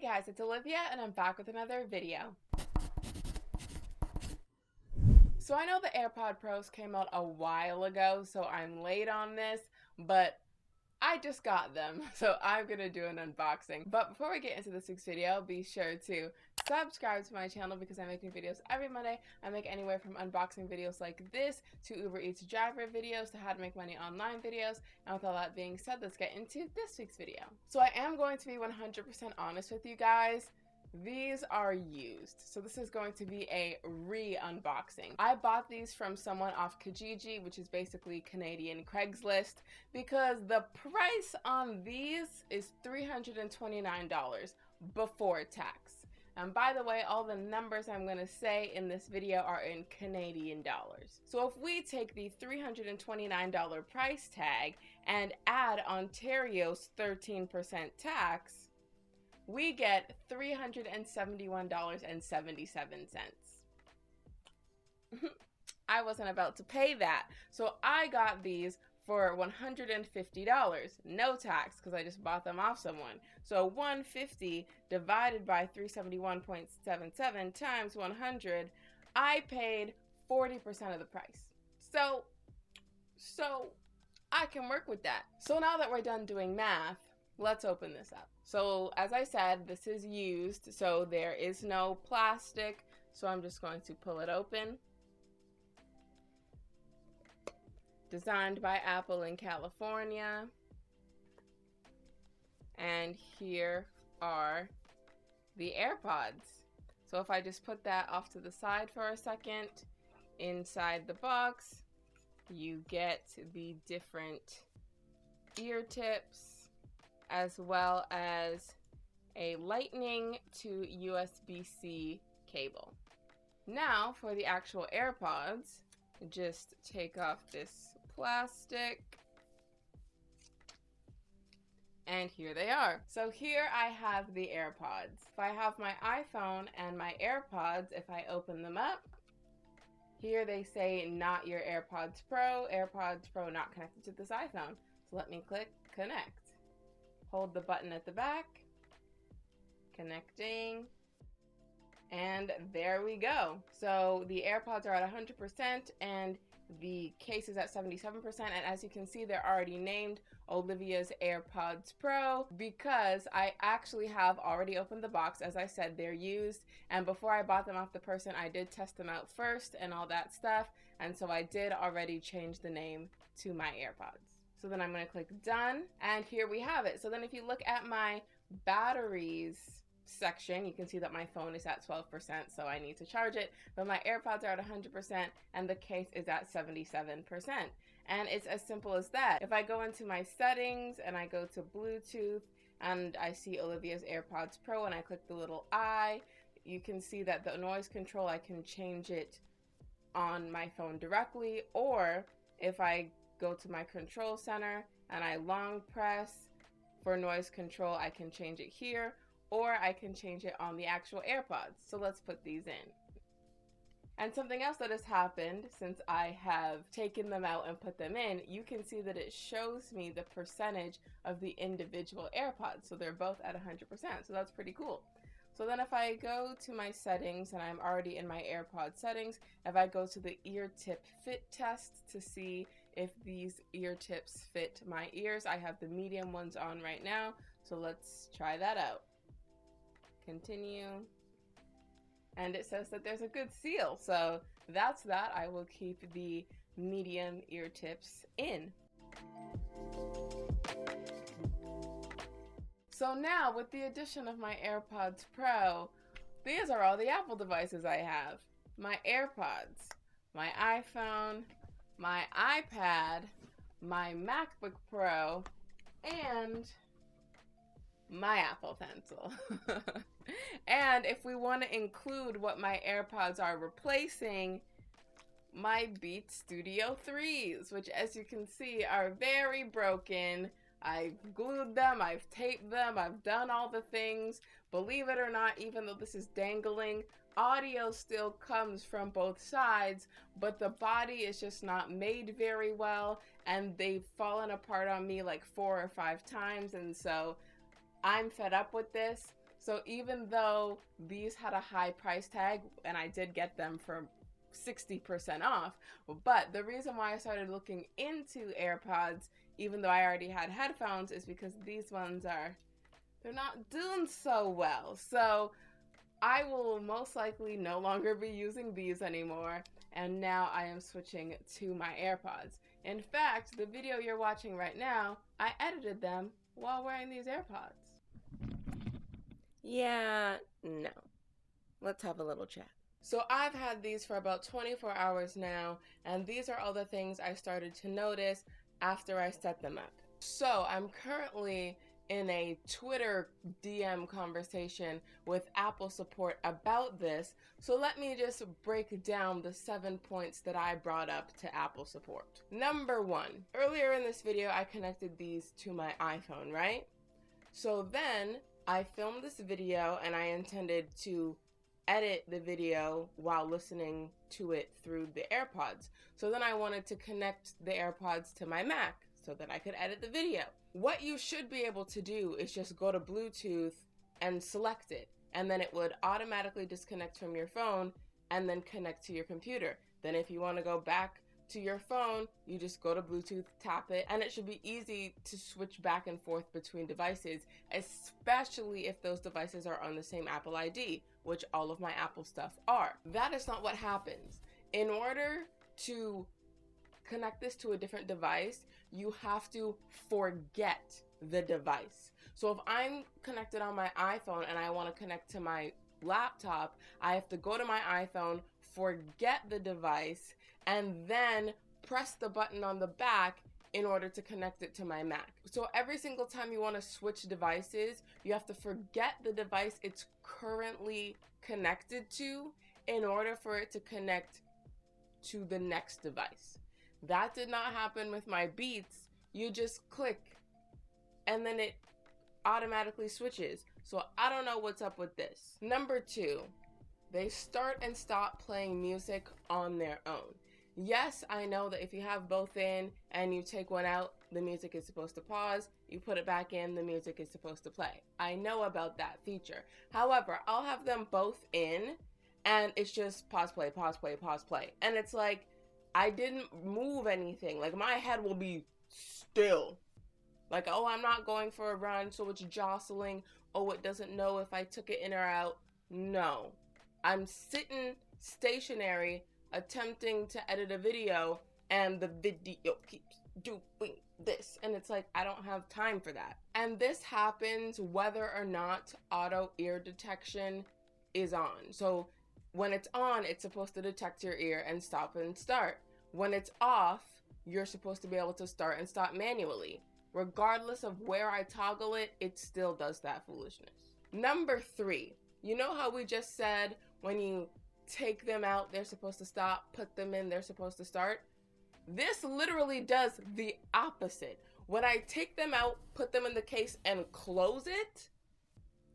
guys, it's Olivia and I'm back with another video. So I know the AirPod Pros came out a while ago, so I'm late on this, but I just got them, so I'm gonna do an unboxing. But before we get into this week's video, be sure to subscribe to my channel because I make new videos every Monday. I make anywhere from unboxing videos like this to Uber Eats driver videos to how to make money online videos. And with all that being said, let's get into this week's video. So I am going to be 100% honest with you guys. These are used, so this is going to be a re-unboxing. I bought these from someone off Kijiji, which is basically Canadian Craigslist, because the price on these is $329 before tax. And by the way, all the numbers I'm going to say in this video are in Canadian dollars. So if we take the $329 price tag and add Ontario's 13% tax, we get $371.77. I wasn't about to pay that, so I got these for $150, no tax, because I just bought them off someone. So 150 divided by 371.77 times 100, I paid 40% of the price. So I can work with that. So now that we're done doing math, let's open this up. So as I said, this is used, so there is no plastic. So I'm just going to pull it open. Designed by Apple in California. And here are the AirPods. So if I just put that off to the side for a second, inside the box, you get the different ear tips, as well as a lightning to USB-C cable. Now for the actual AirPods, just take off this plastic, and here they are. So here I have the AirPods. If I have my iPhone and my AirPods, if I open them up, here they say not your AirPods Pro not connected to this iPhone. So let me click connect. Hold the button at the back, connecting, and there we go. So the AirPods are at 100% and the case is at 77%, and as you can see, they're already named Olivia's AirPods Pro because I actually have already opened the box. As I said, they're used, and before I bought them off the person, I did test them out first and all that stuff, and so I did already change the name to my AirPods. So then I'm going to click done, and here we have it. So then if you look at my batteries section, you can see that my phone is at 12%, so I need to charge it, but my AirPods are at 100% and the case is at 77%. And it's as simple as that. If I go into my settings and I go to Bluetooth and I see Olivia's AirPods Pro and I click the little I, you can see that the noise control, I can change it on my phone directly, or if I go to my control center and I long press for noise control, I can change it here, or I can change it on the actual AirPods. So let's put these in. And something else that has happened since I have taken them out and put them in, you can see that it shows me the percentage of the individual AirPods. So they're both at 100%, so that's pretty cool. So then if I go to my settings, and I'm already in my AirPod settings, if I go to the ear tip fit test to see if these ear tips fit my ears, I have the medium ones on right now, so let's try that out. Continue. And it says that there's a good seal, so that's that. I will keep the medium ear tips in. So now, with the addition of my AirPods Pro, these are all the Apple devices I have. My AirPods, my iPhone, my iPad, my MacBook Pro, and my Apple Pencil. And if we want to include what my AirPods are replacing, my Beats Studio 3s, which as you can see are very broken. I've glued them, I've taped them, I've done all the things. Believe it or not, even though this is dangling, audio still comes from both sides, but the body is just not made very well, and they've fallen apart on me like 4 or 5 times, and so I'm fed up with this. So even though these had a high price tag, and I did get them for 60% off, but the reason why I started looking into AirPods, even though I already had headphones, is because these ones they're not doing so well. So I will most likely no longer be using these anymore, and now I am switching to my AirPods. In fact, the video you're watching right now, I edited them while wearing these AirPods. Yeah, no. Let's have a little chat. So I've had these for about 24 hours now, and these are all the things I started to notice after I set them up. So I'm currently in a Twitter DM conversation with Apple support about this. So let me just break down the 7 points that I brought up to Apple support. Number 1, earlier in this video, I connected these to my iPhone, right? So then I filmed this video and I intended to edit the video while listening to it through the AirPods. So then I wanted to connect the AirPods to my Mac so that I could edit the video. What you should be able to do is just go to Bluetooth and select it, and then it would automatically disconnect from your phone and then connect to your computer. Then if you want to go back to your phone, you just go to Bluetooth, tap it, and it should be easy to switch back and forth between devices, especially if those devices are on the same Apple ID, which all of my Apple stuff are. That is not what happens. In order to connect this to a different device, you have to forget the device. So if I'm connected on my iPhone and I want to connect to my laptop, I have to go to my iPhone, forget the device, and then press the button on the back in order to connect it to my Mac. So every single time you want to switch devices, you have to forget the device it's currently connected to in order for it to connect to the next device. That did not happen with my Beats. You just click and then it automatically switches. So I don't know what's up with this. Number 2, they start and stop playing music on their own. Yes, I know that if you have both in and you take one out, the music is supposed to pause. You put it back in, the music is supposed to play. I know about that feature. However, I'll have them both in and it's just pause, play, pause, play, pause, play. And it's like, I didn't move anything. Like my head will be still. Like, oh, I'm not going for a run, so it's jostling. Oh, it doesn't know if I took it in or out. No. I'm sitting stationary, attempting to edit a video, and the video keeps doing this. And it's like, I don't have time for that. And this happens whether or not auto ear detection is on. So when it's on, it's supposed to detect your ear and stop and start. When it's off, you're supposed to be able to start and stop manually. Regardless of where I toggle it, it still does that foolishness. Number 3, you know how we just said when you take them out, they're supposed to stop, put them in, they're supposed to start? This literally does the opposite. When I take them out, put them in the case, and close it,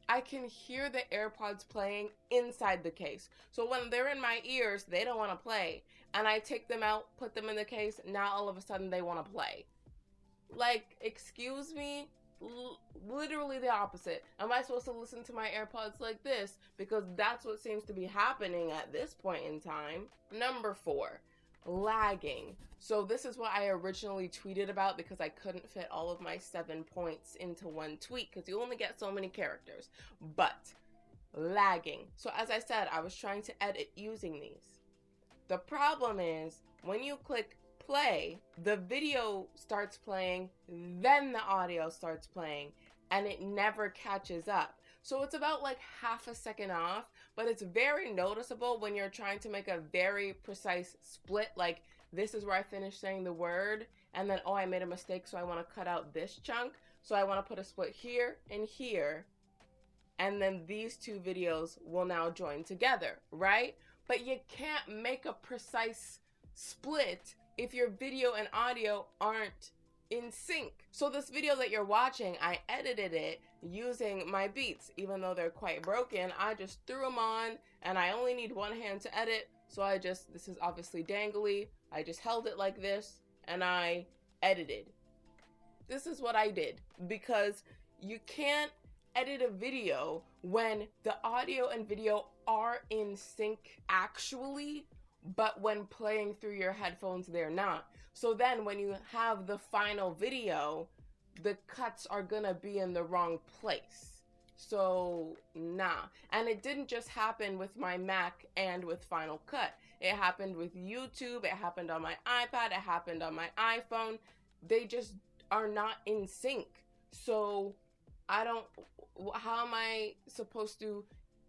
I can hear the AirPods playing inside the case. So when they're in my ears, they don't want to play. And I take them out, put them in the case, now all of a sudden they want to play. Like, excuse me? Literally the opposite. Am I supposed to listen to my AirPods like this? Because that's what seems to be happening at this point in time. Number 4, lagging. So this is what I originally tweeted about because I couldn't fit all of my 7 points into one tweet because you only get so many characters. But lagging. So as I said, I was trying to edit using these. The problem is when you click play, the video starts playing, then the audio starts playing, and it never catches up. So it's about like half a second off, but it's very noticeable when you're trying to make a very precise split, like this is where I finished saying the word, and then, oh, I made a mistake, so I want to cut out this chunk, so I want to put a split here and here, and then these 2 videos will now join together, right? But you can't make a precise split if your video and audio aren't in sync. So this video that you're watching, I edited it using my Beats. Even though they're quite broken, I just threw them on and I only need one hand to edit. So this is obviously dangly. I just held it like this and I edited. This is what I did because you can't edit a video when the audio and video are in sync actually, but when playing through your headphones, they're not. So then when you have the final video, the cuts are gonna be in the wrong place. So nah. And it didn't just happen with my Mac and with Final Cut. It happened with YouTube, it happened on my iPad, it happened on my iPhone. They just are not in sync. So how am I supposed to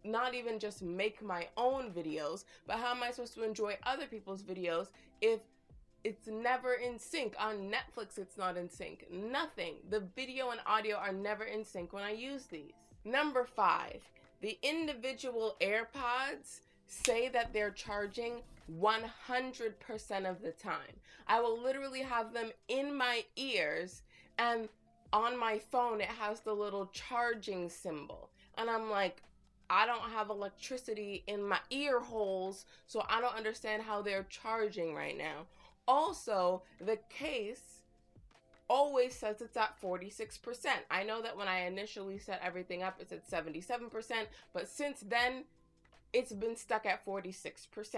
not even just make my own videos, but how am I supposed to enjoy other people's videos if it's never in sync? On Netflix, it's not in sync. Nothing. The video and audio are never in sync when I use these. Number 5, the individual AirPods say that they're charging 100% of the time. I will literally have them in my ears, and on my phone, it has the little charging symbol. And I'm like, I don't have electricity in my ear holes, so I don't understand how they're charging right now. Also, the case always says it's at 46%. I know that when I initially set everything up, it said 77%, but since then, it's been stuck at 46%.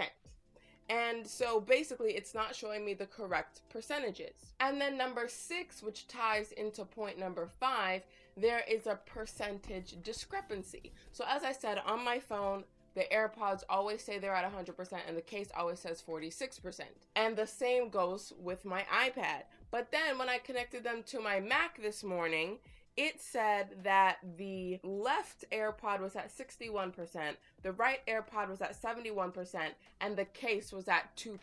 And so basically, it's not showing me the correct percentages. And then number 6, which ties into point number 5, there is a percentage discrepancy. So as I said, on my phone, the AirPods always say they're at 100% and the case always says 46%. And the same goes with my iPad. But then when I connected them to my Mac this morning, it said that the left AirPod was at 61%, the right AirPod was at 71%, and the case was at 2%.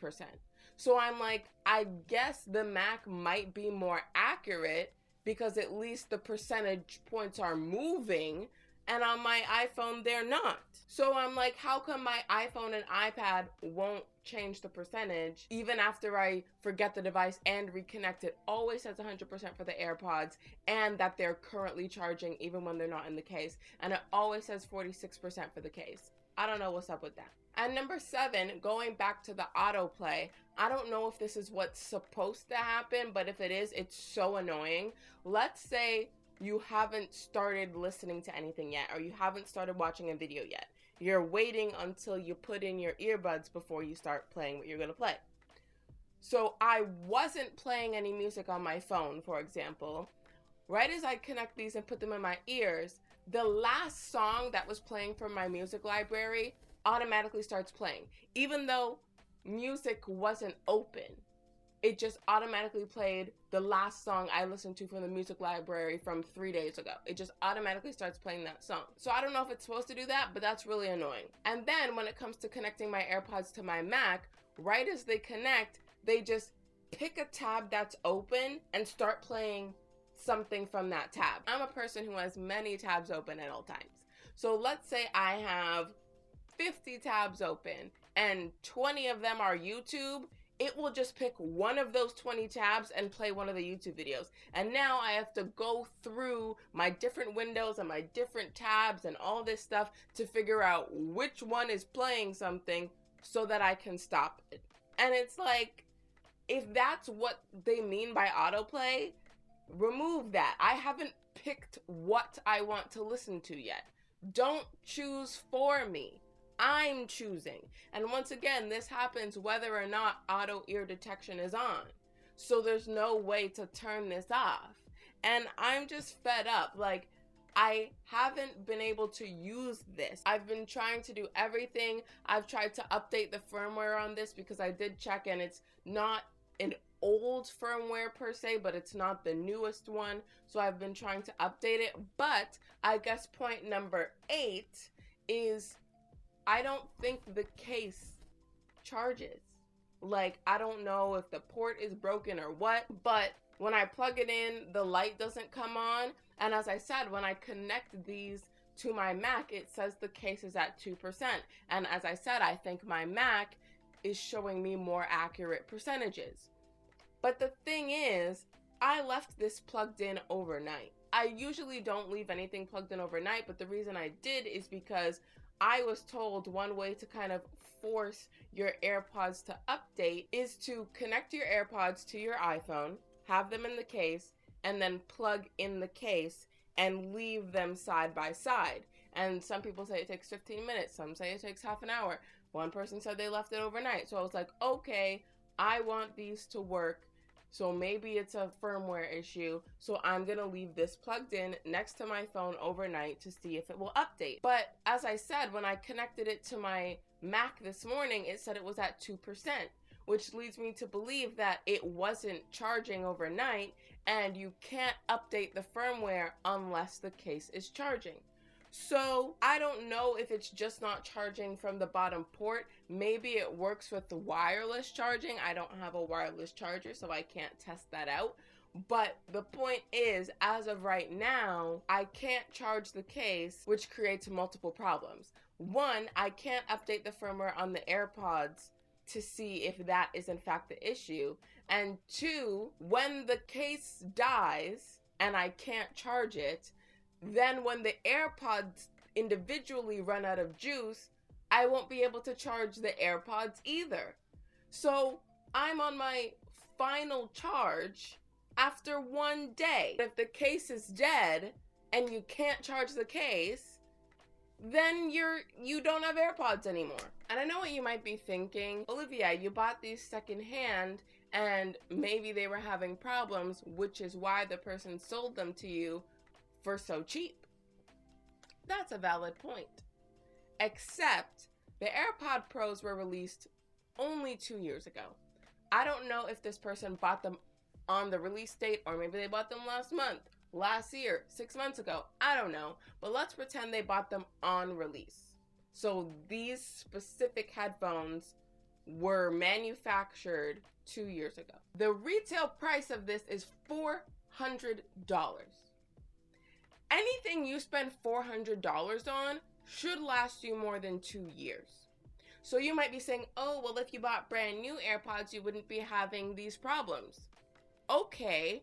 So I'm like, I guess the Mac might be more accurate because at least the percentage points are moving, and on my iPhone, they're not. So I'm like, how come my iPhone and iPad won't change the percentage even after I forget the device and reconnect? It always says 100% for the AirPods and that they're currently charging even when they're not in the case. And it always says 46% for the case. I don't know what's up with that. And number 7, going back to the autoplay, I don't know if this is what's supposed to happen, but if it is, it's so annoying. Let's say you haven't started listening to anything yet, or you haven't started watching a video yet. You're waiting until you put in your earbuds before you start playing what you're gonna play. So I wasn't playing any music on my phone, for example. Right as I connect these and put them in my ears, the last song that was playing from my music library automatically starts playing. Even though music wasn't open, it just automatically played the last song I listened to from the music library from 3 days ago. It just automatically starts playing that song. So I don't know if it's supposed to do that, but that's really annoying. And then when it comes to connecting my AirPods to my Mac, right as they connect, they just pick a tab that's open and start playing something from that tab. I'm a person who has many tabs open at all times. So let's say I have 50 tabs open and 20 of them are YouTube. It will just pick one of those 20 tabs and play one of the YouTube videos. And now I have to go through my different windows and my different tabs and all this stuff to figure out which one is playing something so that I can stop it. And it's like, if that's what they mean by autoplay, remove that. I haven't picked what I want to listen to yet. Don't choose for me. I'm choosing. And once again, this happens whether or not auto ear detection is on. So there's no way to turn this off. And I'm just fed up. Like, I haven't been able to use this. I've been trying to do everything. I've tried to update the firmware on this because I did check and it's not an old firmware per se, but it's not the newest one. So I've been trying to update it. But I guess point number 8 is I don't think the case charges. Like, I don't know if the port is broken or what, but when I plug it in, the light doesn't come on. And as I said, when I connect these to my Mac, it says the case is at 2%. And as I said, I think my Mac is showing me more accurate percentages. But the thing is, I left this plugged in overnight. I usually don't leave anything plugged in overnight, but the reason I did is because I was told one way to kind of force your AirPods to update is to connect your AirPods to your iPhone, have them in the case, and then plug in the case and leave them side by side. And some people say it takes 15 minutes, some say it takes half an hour. One person said they left it overnight. So I was like, okay, I want these to work. So maybe it's a firmware issue. So I'm gonna leave this plugged in next to my phone overnight to see if it will update. But as I said, when I connected it to my Mac this morning, it said it was at 2%, which leads me to believe that it wasn't charging overnight, and you can't update the firmware unless the case is charging. So I don't know if it's just not charging from the bottom port. Maybe it works with the wireless charging. I don't have a wireless charger, so I can't test that out. But the point is, as of right now, I can't charge the case, which creates multiple problems. One, I can't update the firmware on the AirPods to see if that is in fact the issue. And two, when the case dies and I can't charge it, then when the AirPods individually run out of juice, I won't be able to charge the AirPods either. So I'm on my final charge after 1 day. If the case is dead and you can't charge the case, then you don't have AirPods anymore. And I know what you might be thinking, Olivia, you bought these secondhand and maybe they were having problems, which is why the person sold them to you for so cheap. That's a valid point. Except the AirPod Pros were released only 2 years ago. I don't know if this person bought them on the release date, or maybe they bought them last month, last year, 6 months ago. I don't know. But let's pretend they bought them on release. So these specific headphones were manufactured 2 years ago. The retail price of this is $400. Anything you spend $400 on should last you more than 2 years. So you might be saying, oh, well, if you bought brand new AirPods, you wouldn't be having these problems. Okay,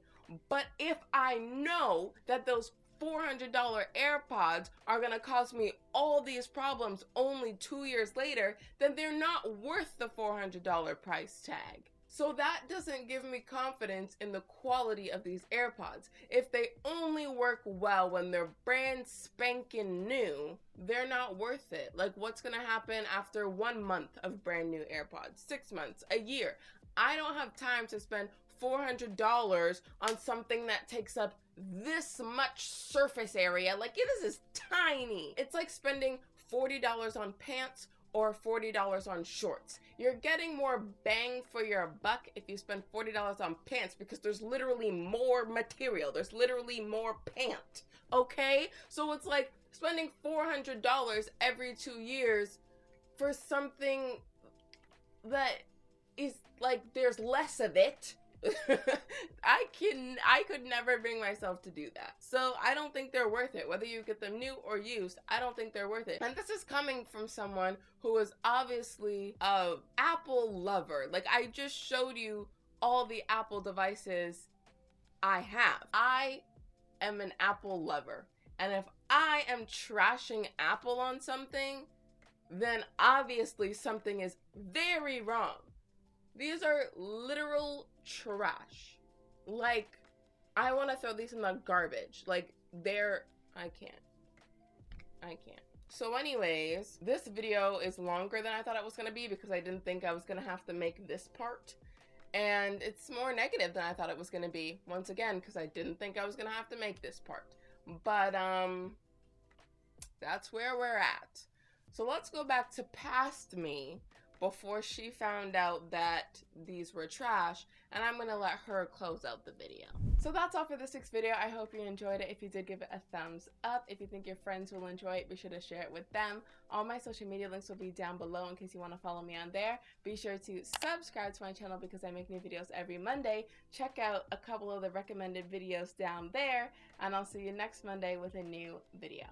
but if I know that those $400 AirPods are gonna cause me all these problems only 2 years later, then they're not worth the $400 price tag. So that doesn't give me confidence in the quality of these AirPods. If they only work well when they're brand spanking new, they're not worth it. Like, what's gonna happen after 1 month of brand new AirPods, 6 months, a year? I don't have time to spend $400 on something that takes up this much surface area. Like, this is tiny. It's like spending $40 on pants or $40 on shorts. You're getting more bang for your buck if you spend $40 on pants, because there's literally more material. There's literally more pant, okay? So it's like spending $400 every 2 years for something that is like, there's less of it. I could never bring myself to do that. So I don't think they're worth it. Whether you get them new or used, I don't think they're worth it. And this is coming from someone who is obviously a Apple lover. Like, I just showed you all the Apple devices I have. I am an Apple lover. And if I am trashing Apple on something, then obviously something is very wrong. These are literal trash. Like, I want to throw these in the garbage. Like, I can't. So anyways, this video is longer than I thought it was going to be, because I didn't think I was going to have to make this part. And it's more negative than I thought it was going to be, once again, because I didn't think I was going to have to make this part. But, that's where we're at. So let's go back to past me, before she found out that these were trash, and I'm gonna let her close out the video. So that's all for this week's video. I hope you enjoyed it. If you did, give it a thumbs up. If you think your friends will enjoy it, be sure to share it with them. All my social media links will be down below in case you want to follow me on there. Be sure to subscribe to my channel because I make new videos every Monday. Check out a couple of the recommended videos down there, and I'll see you next Monday with a new video.